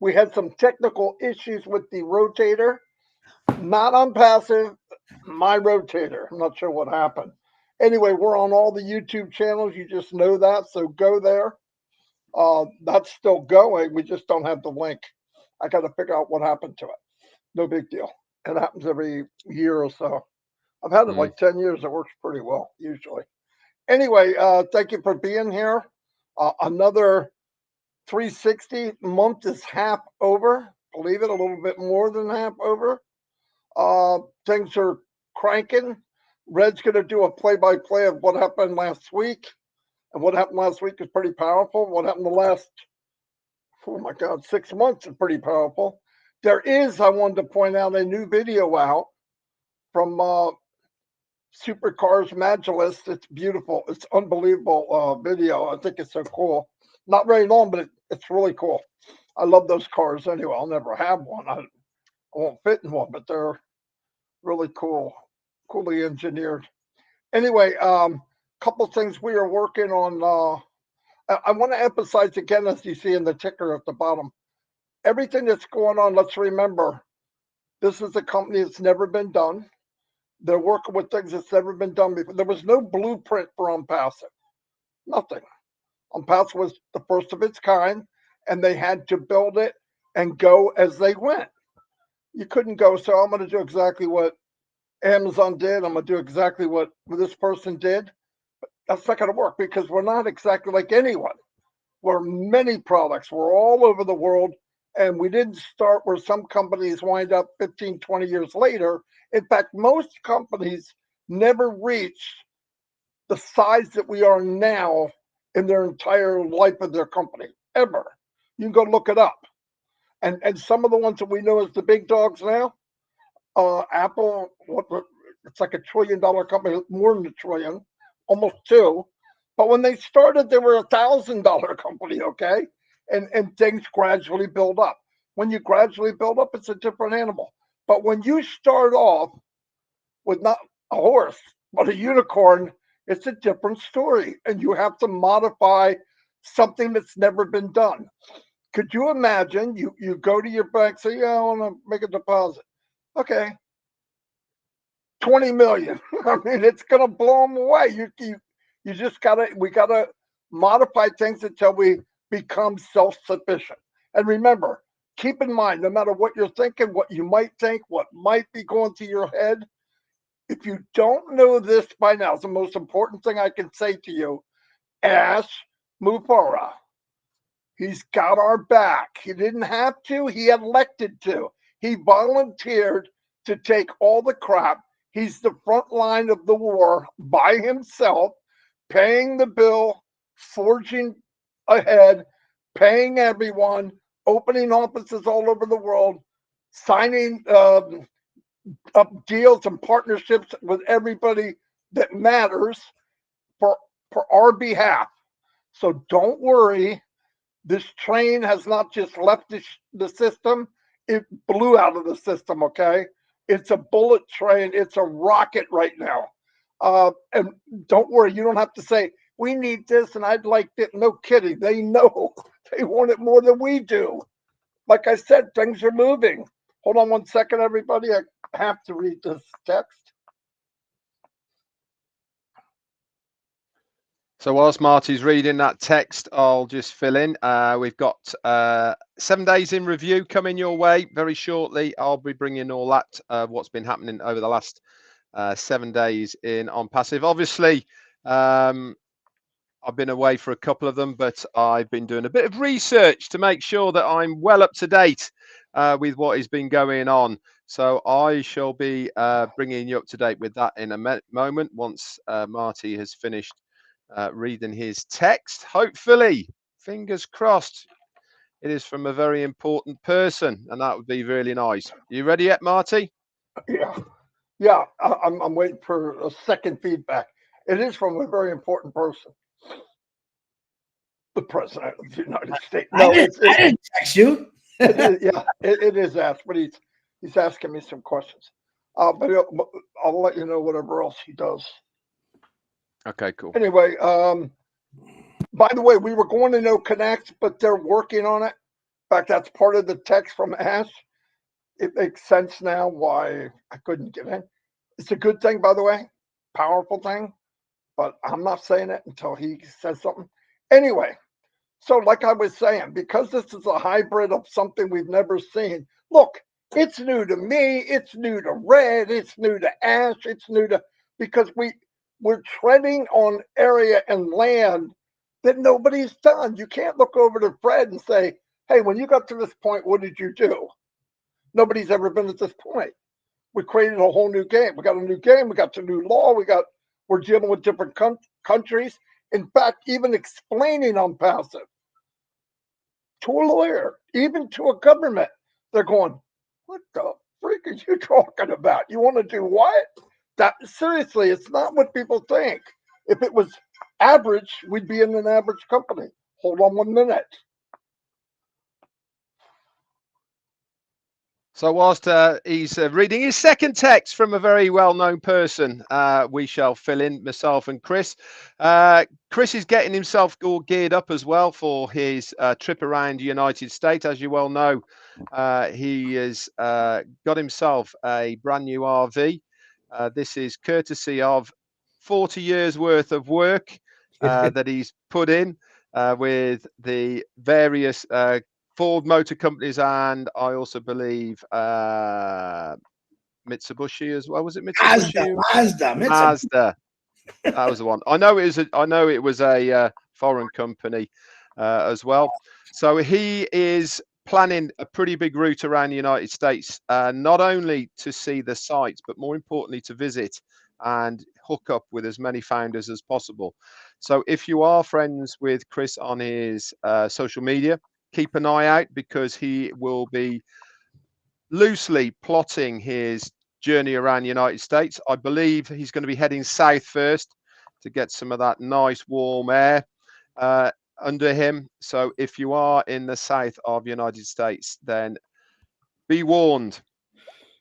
We had some technical issues with the rotator, not Onpassive, my rotator. I'm not sure what happened. Anyway, we're on all the YouTube channels. You just know that, so go there. That's still going. We just don't have the link. I got to figure out what happened to it. No big deal. It happens every year or so. I've had it Mm. like 10 years. It works pretty well, usually. Anyway, thank you for being here. Another 360 month is half over. Believe it, a little bit more than half over. Things are cranking. Red's going to do a play-by-play of what happened last week. And what happened last week is pretty powerful. What happened the last, oh my God, 6 months is pretty powerful. There is, I wanted to point out, a new video out from Supercars Magilist. It's beautiful. It's unbelievable video. I think it's so cool. Not very long, but it's really cool. I love those cars anyway. I'll never have one. I won't fit in one, but they're really cool, coolly engineered. Anyway, couple things we are working on. I want to emphasize again, as you see in the ticker at the bottom, everything that's going on. Let's remember, this is a company that's never been done. They're working with things that's never been done before. There was no blueprint for Onpassive. Nothing. Onpassive was the first of its kind, and they had to build it and go as they went. You couldn't go, so I'm going to do exactly what Amazon did. I'm going to do exactly what this person did. That's not going to work because we're not exactly like anyone. We're many products. We're all over the world. And we didn't start where some companies wind up 15, 20 years later. In fact, most companies never reach the size that we are now in their entire life of their company, ever. You can go look it up. And some of the ones that we know as the big dogs now, Apple, it's like $1 trillion company, more than a trillion, almost two. But when they started, they were $1,000 company, okay? And things gradually build up. When you gradually build up, it's a different animal. But when you start off with not a horse, but a unicorn, it's a different story. And you have to modify something that's never been done. Could you imagine you go to your bank, say, yeah, I want to make a deposit. Okay, 20 million. I mean, it's gonna blow them away. You just we gotta modify things until we become self-sufficient. And remember, keep in mind, no matter what you're thinking, what you might think, what might be going through your head, if you don't know this by now, it's the most important thing I can say to you. Ash Mufara. He's got our back. He didn't have to, he elected to. He volunteered to take all the crap. He's the front line of the war by himself, paying the bill, forging ahead, paying everyone, opening offices all over the world, signing up deals and partnerships with everybody that matters for, for our behalf. So don't worry. This train has not just left the system, it blew out of the system, okay? It's a bullet train, it's a rocket right now. And don't worry, you don't have to say, we need this and I'd like it. No kidding. They know they want it more than we do. Like I said, things are moving. Hold on one second, everybody. I have to read this text. So whilst Marty's reading that text, I'll just fill in. We've got 7 days in review coming your way very shortly. I'll be bringing all that, what's been happening over the last 7 days in Onpassive. Obviously, I've been away for a couple of them, but I've been doing a bit of research to make sure that I'm well up to date with what has been going on. So I shall be bringing you up to date with that in a moment once Marty has finished reading his text. Hopefully, fingers crossed, it is from a very important person, and that would be really nice. You ready yet, Marty? Yeah, I'm waiting for a second feedback. It is from a very important person, the president of the United States. No, I didn't text you. It is asked, but he's asking me some questions. But I'll let you know whatever else he does. Okay, cool. Anyway, by the way, we were going to No Connect, but they're working on it. fact, that's part of the text from Ash. It makes sense now why I couldn't get in. It's a good thing, by the way, powerful thing, but I'm not saying it until he says something. Anyway, so like I was saying, because this is a hybrid of something we've never seen, look, it's new to me, it's new to Red, it's new to Ash, it's new to because we're treading on area and land that nobody's done. You can't look over to Fred and say, hey, when you got to this point, what did you do? Nobody's ever been at this point. We created a whole new game. We got a new game. We got the new law. We're dealing with different countries. In fact, even explaining Onpassive to a lawyer, even to a government, they're going, "What the freak are you talking about? You want to do what?" That seriously, it's not what people think. If it was average, we'd be in an average company. Hold on 1 minute. So whilst he's reading his second text from a very well-known person, we shall fill in, myself and Chris. Chris is getting himself all geared up as well for his trip around the United States. As you well know, he has got himself a brand new RV. This is courtesy of 40 years worth of work that he's put in with the various Ford Motor Companies, and I also believe Mitsubishi as well. Was it Mitsubishi? Mazda. That was the one. I know it was a foreign company as well. So he is planning a pretty big route around the United States, not only to see the sites, but more importantly to visit and hook up with as many founders as possible. So if you are friends with Chris on his social media, keep an eye out, because he will be loosely plotting his journey around the United States. I believe he's going to be heading south first to get some of that nice warm air under him. So if you are in the south of the United States, then be warned.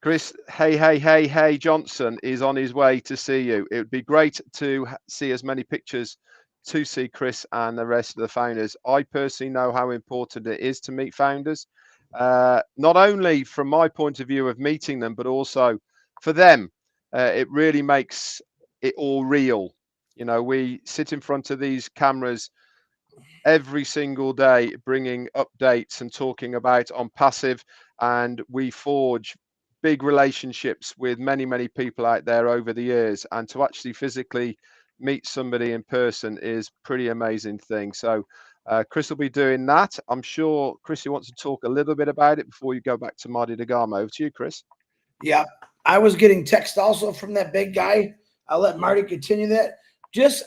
Chris, hey Johnson is on his way to see you. It would be great to see as many pictures to see Chris and the rest of the founders. I personally know how important it is to meet founders, not only from my point of view of meeting them, but also for them. It really makes it all real. You know, we sit in front of these cameras every single day, bringing updates and talking about Onpassive, and we forge big relationships with many people out there over the years, and to actually physically meet somebody in person is pretty amazing thing. So Chris will be doing that. I'm sure Chris, you want to talk a little bit about it before you go back to Marty DeGarmo. Over to you, Chris. Yeah, I was getting text also from that big guy. I'll let Marty continue that. This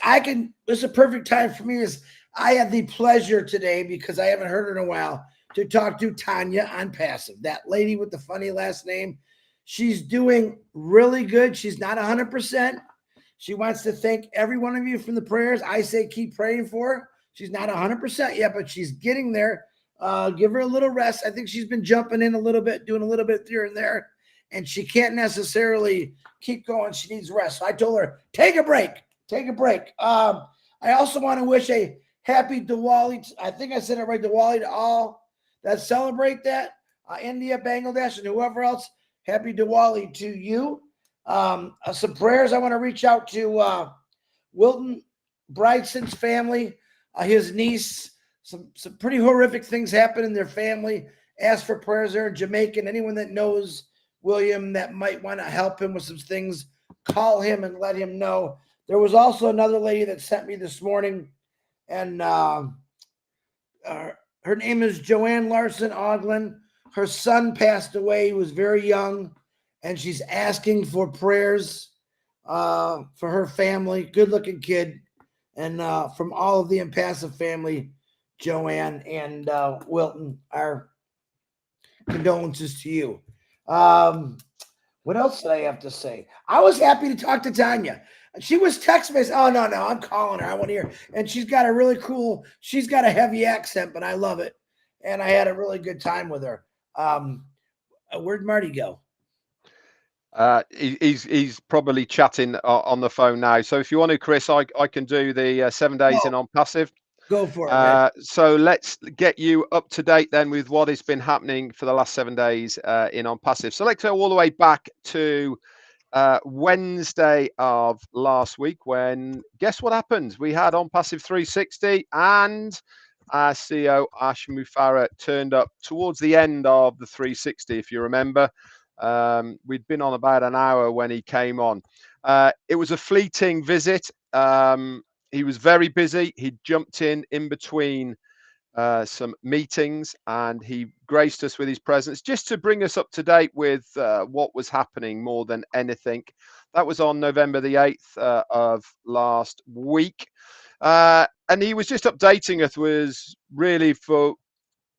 is a perfect time for me. Is I had the pleasure today, because I haven't heard her in a while, to talk to Tanya Onpassive, that lady with the funny last name. She's doing really good. She's not 100%. She wants to thank every one of you from the prayers. I say keep praying for her. She's not 100% yet, but she's getting there. Give her a little rest. I think she's been jumping in a little bit, doing a little bit here and there, and she can't necessarily keep going. She needs rest. So I told her, take a break. Take a break. I also want to wish a happy Diwali. I think I said it right, Diwali, to all that celebrate that. India, Bangladesh, and whoever else. Happy Diwali to you. Some prayers. I want to reach out to Wilton Bryson's family, his niece. Some pretty horrific things happen in their family. Ask for prayers there in Jamaica. And anyone that knows William that might want to help him with some things, call him and let him know. There was also another lady that sent me this morning, and her name is Joanne Larson Oglin. Her son passed away. He was very young, and she's asking for prayers for her family. Good-looking kid. And from all of the Onpassive family, Joanne and Wilton, our condolences to you. What else did I have to say? I was happy to talk to Tanya. She was text me. Oh, no, I'm calling her. I want to hear. And she's got a heavy accent, but I love it. And I had a really good time with her. Where'd Marty go? He's probably chatting on the phone now. So if you want to, Chris, I can do the 7 days in Onpassive. Go for it, man. So let's get you up to date then with what has been happening for the last 7 days in Onpassive. So let's go all the way back to Wednesday of last week, when guess what happened? We had Onpassive 360, and our CEO Ash Mufareh turned up towards the end of the 360. If you remember, we'd been on about an hour when he came on. It was a fleeting visit. He was very busy. He jumped in between some meetings, and he graced us with his presence just to bring us up to date with what was happening more than anything. That was on November the 8th of last week. And he was just updating us, was really for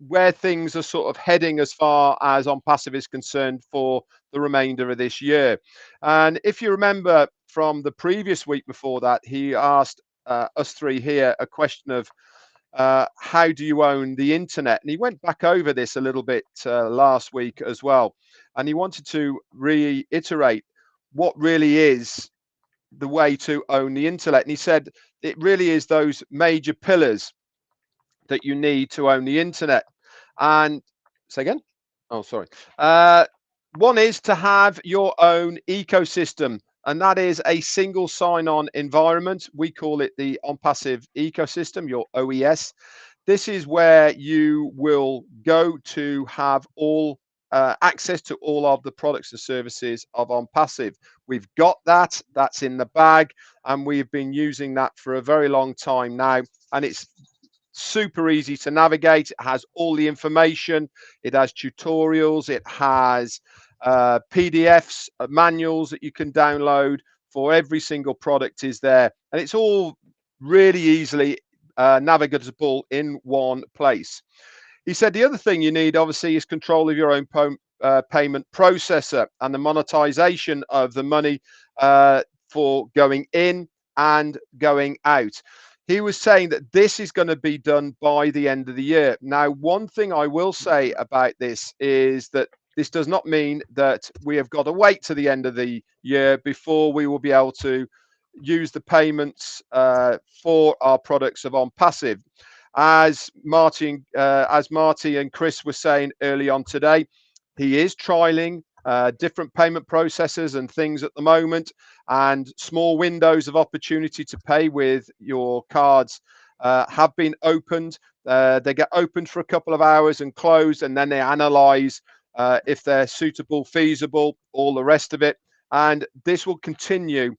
where things are sort of heading as far as Onpassive is concerned for the remainder of this year. And if you remember from the previous week before that, he asked us three here a question of how do you own the internet? And he went back over this a little bit last week as well. And he wanted to reiterate what really is the way to own the internet. And he said it really is those major pillars that you need to own the internet. And say again? Oh, sorry. One is to have your own ecosystem, and that is a single sign-on environment. We call it the Onpassive ecosystem, your OES. This is where you will go to have all access to all of the products and services of Onpassive. We've got that. That's in the bag, and we've been using that for a very long time now, and it's super easy to navigate. It has all the information. It has tutorials. It has PDFs, manuals that you can download for every single product is there. And it's all really easily navigable in one place. He said the other thing you need, obviously, is control of your own payment processor and the monetization of the money for going in and going out. He was saying that this is going to be done by the end of the year. Now, one thing I will say about this is that this does not mean that we have got to wait to the end of the year before we will be able to use the payments for our products of Onpassive. As Marty and Chris were saying early on today, he is trialing different payment processors and things at the moment, and small windows of opportunity to pay with your cards have been opened. They get opened for a couple of hours and closed, and then they analyze if they're suitable, feasible, all the rest of it. And this will continue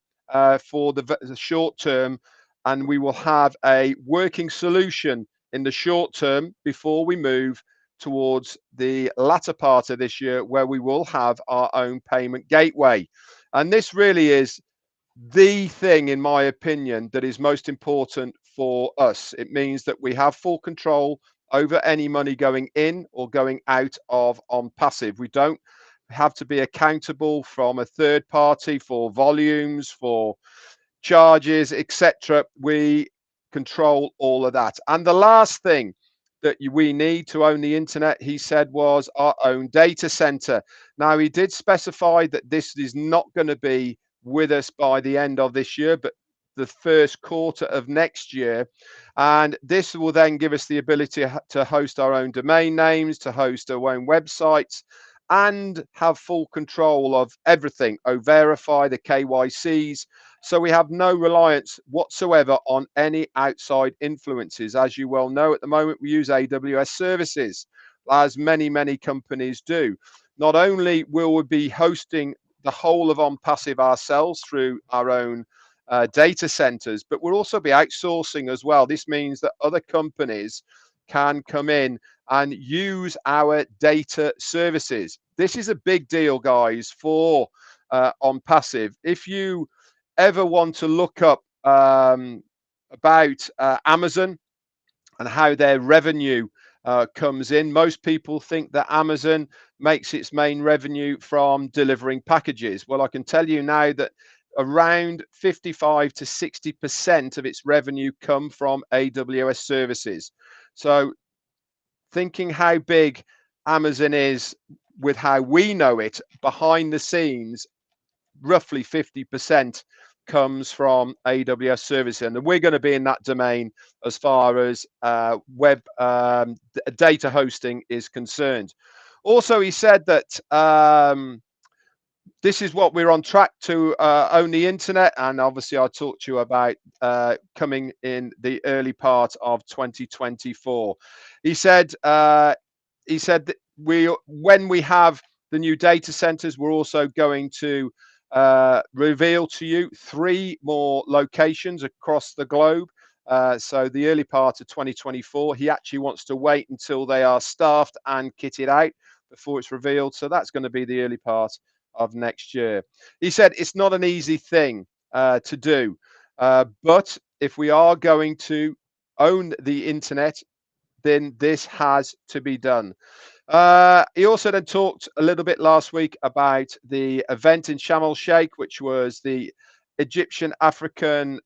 for the short term, and we will have a working solution in the short term before we move towards the latter part of this year, where we will have our own payment gateway. And this really is the thing, in my opinion, that is most important for us. It means that we have full control over any money going in or going out of Onpassive. We don't have to be accountable from a third party for volumes, for charges, etc. We control all of that. And the last thing that we need to own the internet, he said, was our own data center. Now, he did specify that this is not going to be with us by the end of this year, but the first quarter of next year. And this will then give us the ability to host our own domain names, to host our own websites, and have full control of everything, verify the KYCs. So we have no reliance whatsoever on any outside influences. As you well know, at the moment, we use AWS services, as many companies do. Not only will we be hosting the whole of Onpassive ourselves through our own data centers, but we'll also be outsourcing as well. This means that other companies can come in and use our data services. This is a big deal, guys, for Onpassive. If you ever want to look up about Amazon and how their revenue comes in, most people think that Amazon makes its main revenue from delivering packages. Well, I can tell you now that around 55 to 60% of its revenue come from AWS services. So thinking how big Amazon is with how we know it behind the scenes, roughly 50% comes from AWS service, and we're going to be in that domain as far as web data hosting is concerned. Also, he said that this is what we're on track to own the internet, and obviously I talked to you about coming in the early part of 2024. He said that when we have the new data centers, we're also going to reveal to you 3 more locations across the globe. So the early part of 2024, he actually wants to wait until they are staffed and kitted out before it's revealed. So that's going to be the early part of next year. He said it's not an easy thing to do, but if we are going to own the internet, then this has to be done. He also then talked a little bit last week about the event in Sharm el-Sheikh, which was the Egyptian African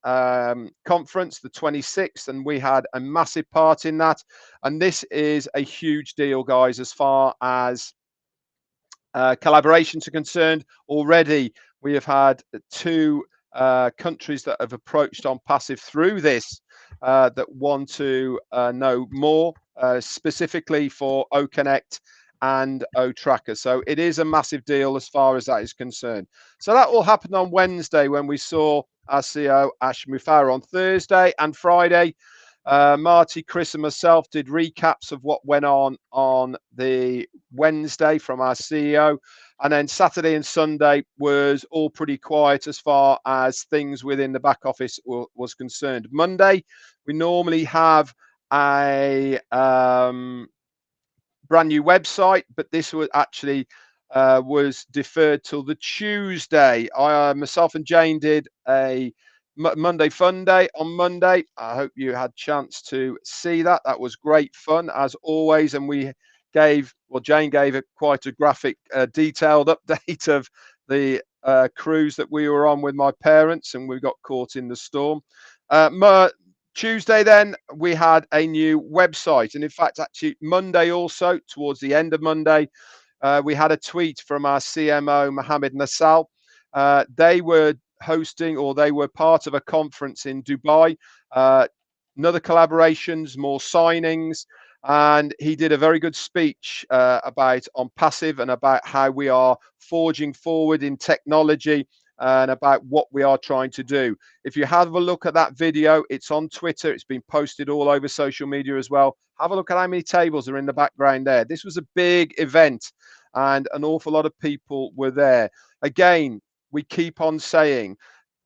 conference, the 26th, and we had a massive part in that. And this is a huge deal, guys, as far as collaborations are concerned. Already, we have had 2 countries that have approached Onpassive through this that want to know more, specifically for OConnect and OTracker. So it is a massive deal as far as that is concerned. So that all happened on Wednesday when we saw our CEO Ash Mufara. On Thursday and Friday, Marty, Chris, and myself did recaps of what went on the Wednesday from our CEO. And then Saturday and Sunday was all pretty quiet as far as things within the back office was concerned. Monday, we normally have a brand new website, but this was actually was deferred till the Tuesday. Myself and Jane did a Monday Fun Day on Monday. I hope you had a chance to see that. That was great fun as always, and Jane gave quite a graphic, detailed update of the cruise that we were on with my parents, and we got caught in the storm. Tuesday, then we had a new website, and in fact, actually Monday also, towards the end of Monday, we had a tweet from our CMO Mohammed Nassal. They were hosting, or they were part of a conference in Dubai. Another collaborations, more signings, and he did a very good speech about Onpassive and about how we are forging forward in technology and about what we are trying to do. If you have a look at that video, it's on Twitter. It's been posted all over social media as well. Have a look at how many tables are in the background there. This was a big event and an awful lot of people were there. Again, we keep on saying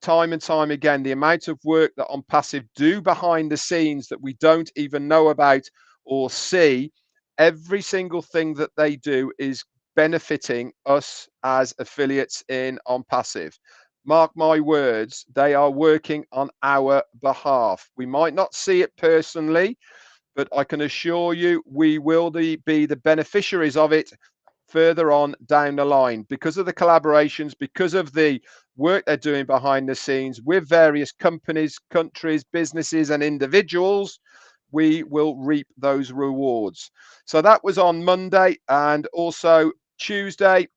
time and time again, the amount of work that Onpassive do behind the scenes that we don't even know about or see, every single thing that they do is benefiting us as affiliates in Onpassive. Mark my words, they are working on our behalf. We might not see it personally, but I can assure you we will be the beneficiaries of it further on down the line because of the collaborations, because of the work they're doing behind the scenes with various companies, countries, businesses, and individuals. We will reap those rewards. So that was on Monday, and also Tuesday,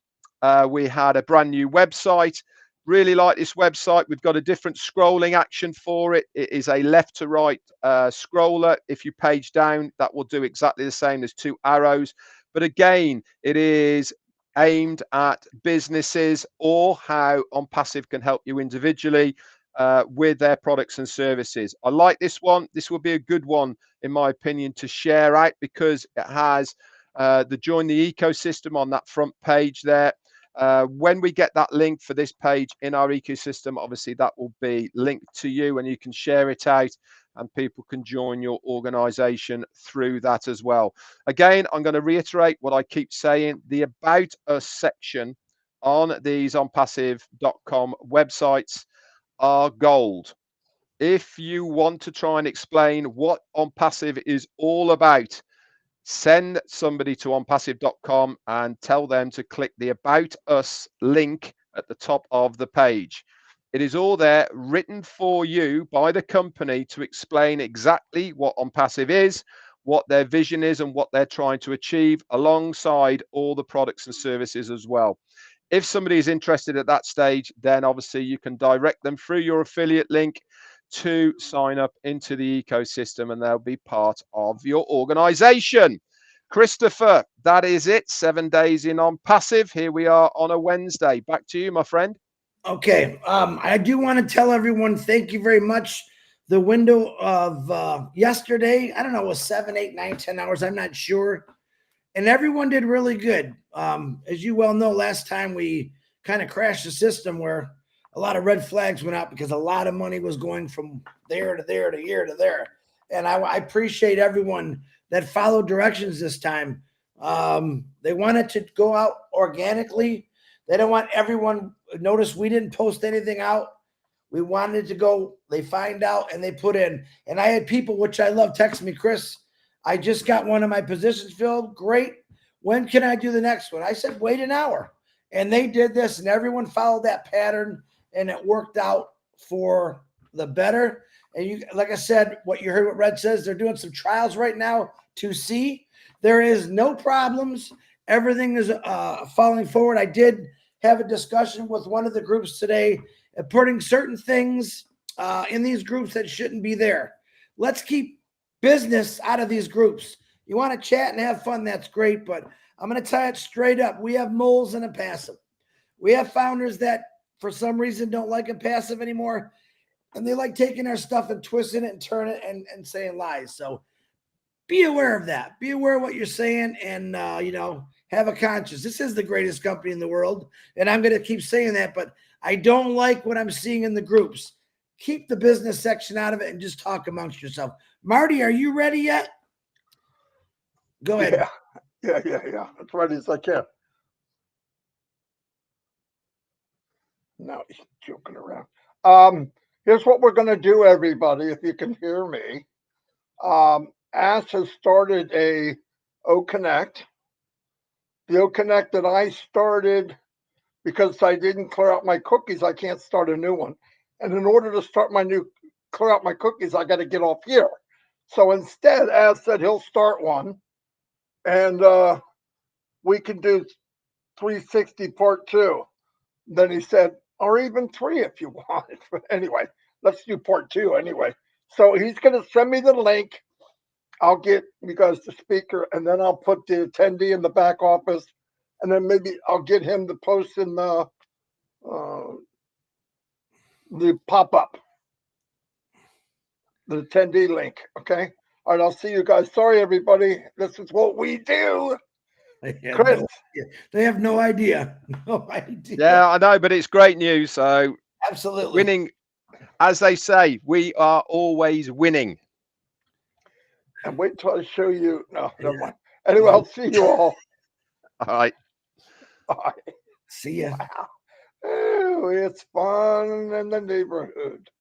we had a brand new website. Really like this website. We've got a different scrolling action for it. It is a left to right scroller. If you page down, that will do exactly the same. There's 2 arrows. But again, it is aimed at businesses or how Onpassive can help you individually with their products and services. I like this one. This will be a good one, in my opinion, to share out because it has the join the ecosystem on that front page there. When we get that link for this page in our ecosystem, obviously that will be linked to you and you can share it out and people can join your organization through that as well. Again, I'm going to reiterate what I keep saying. The About Us section on these onpassive.com websites are gold. If you want to try and explain what Onpassive is all about, send somebody to onpassive.com and tell them to click the About Us link at the top of the page. It is all there written for you by the company to explain exactly what Onpassive is, what their vision is, and what they're trying to achieve alongside all the products and services as well. If somebody is interested at that stage, then obviously you can direct them through your affiliate link to sign up into the ecosystem, and they'll be part of your organization. Christopher, that is it. 7 days in Onpassive. Here we are on a Wednesday. Back to you, my friend. Okay. I do want to tell everyone thank you very much. The window of yesterday, I don't know, it was 7, 8, 9, 10 hours. I'm not sure. And everyone did really good. As you well know, last time we kind of crashed the system where a lot of red flags went out because a lot of money was going from there to there to here to there. And I appreciate everyone that followed directions this time. They wanted to go out organically. They don't want everyone. Notice we didn't post anything out. We wanted to go. They find out and they put in. And I had people, which I love, text me, Chris, I just got one of my positions filled. Great. When can I do the next one? I said, wait an hour. And they did this, and everyone followed that pattern, and it worked out for the better. And you, like I said, what you heard what Red says, they're doing some trials right now to see. There is no problems. Everything is falling forward. I did have a discussion with one of the groups today, putting certain things in these groups that shouldn't be there. Let's keep business out of these groups. You want to chat and have fun, that's great, but I'm going to tie it straight up. We have moles in Onpassive. We have founders that for some reason don't like Onpassive anymore, and they like taking our stuff and twisting it and turning it and saying lies. So be aware of that. Be aware of what you're saying, and have a conscience. This is the greatest company in the world, and I'm going to keep saying that, but I don't like what I'm seeing in the groups. Keep the business section out of it and just talk amongst yourself. Marty, are you ready yet? Go ahead. Yeah. As ready as I can. No, he's joking around. Here's what we're going to do, everybody, if you can hear me. Ash has started a O Connect. The O Connect that I started, because I didn't clear out my cookies, I can't start a new one. And in order to start clear out my cookies, I got to get off here. So instead, Ash said he'll start one, and we can do 360 part 2. Then he said, or even 3 if you want. But anyway, let's do part 2 anyway. So he's going to send me the link. I'll get you guys the speaker, and then I'll put the attendee in the back office, and then maybe I'll get him to post in the pop-up, the attendee link. Okay. All right. I'll see you guys. Sorry, everybody. This is what we do. Chris. They have no idea. No idea. Yeah, I know, but it's great news. So absolutely winning, as they say, we are always winning. And wait till I show you. No, never mind. Anyway, I'll see you all. All right. Bye. See ya. Wow. Oh, it's fun in the neighborhood.